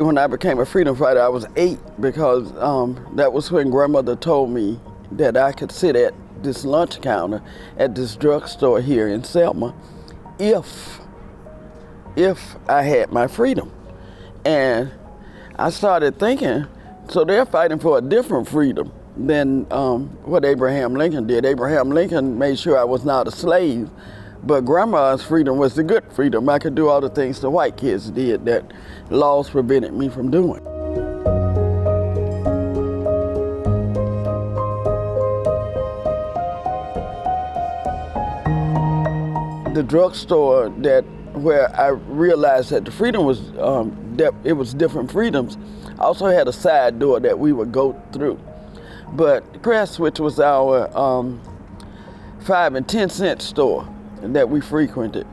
when I became a freedom fighter, I was 8 because that was when grandmother told me that I could sit at this lunch counter at this drugstore here in Selma if I had my freedom. And I started thinking, so they're fighting for a different freedom than what Abraham Lincoln did. Abraham Lincoln made sure I was not a slave, but grandma's freedom was the good freedom. I could do all the things the white kids did that laws prevented me from doing. The drugstore where I realized that the freedom was, it was different freedoms, also had a side door that we would go through. But Crest, which was our 5 and 10 cent store that we frequented,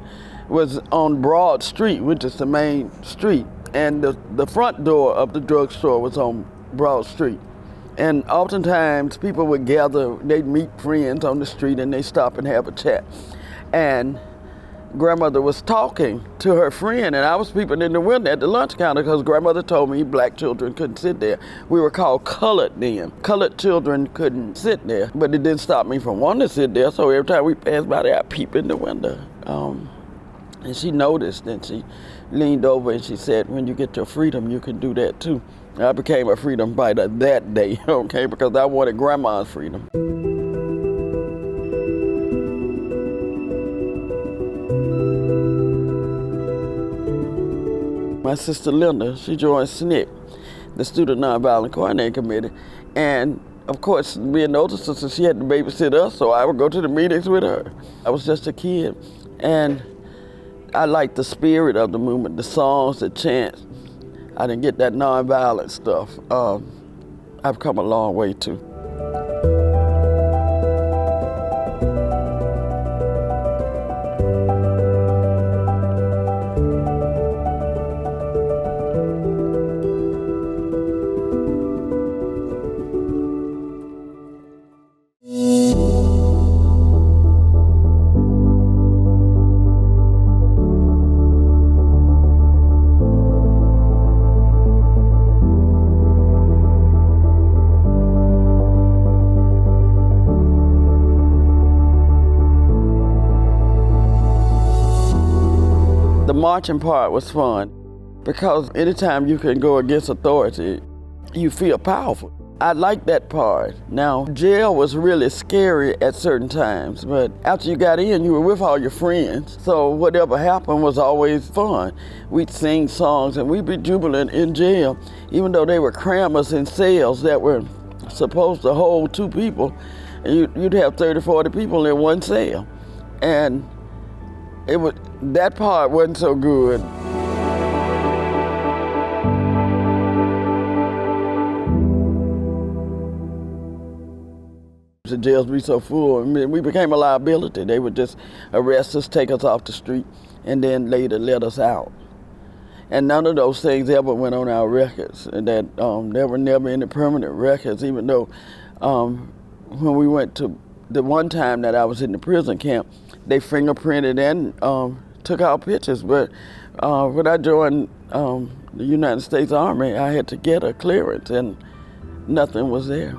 was on Broad Street, which is the main street. And the front door of the drugstore was on Broad Street. And oftentimes people would gather, they'd meet friends on the street and they'd stop and have a chat. And grandmother was talking to her friend, and I was peeping in the window at the lunch counter because grandmother told me black children couldn't sit there. We were called colored then. Colored children couldn't sit there, but it didn't stop me from wanting to sit there, so every time we passed by there, I peep in the window. And she noticed, and she leaned over and she said, when you get your freedom, you can do that too. I became a freedom fighter that day, okay, because I wanted grandma's freedom. My sister Linda, she joined SNCC, the Student Nonviolent Coordinating Committee. And of course, being the older sister, she had to babysit us, so I would go to the meetings with her. I was just a kid. And I liked the spirit of the movement, the songs, the chants. I didn't get that nonviolent stuff. I've come a long way too. The marching part was fun because anytime you can go against authority, you feel powerful. I liked that part. Now, jail was really scary at certain times, but after you got in, you were with all your friends. So whatever happened was always fun. We'd sing songs and we'd be jubilant in jail, even though they were cram us in cells that were supposed to hold 2 people. And you'd have 30, 40 people in one cell. And that part wasn't so good. The jails be so full, I mean, we became a liability. They would just arrest us, take us off the street, and then later let us out. And none of those things ever went on our records. And that there were never any permanent records, even though when we went to the one time that I was in the prison camp, they fingerprinted and took our pictures. But when I joined the United States Army, I had to get a clearance, and nothing was there.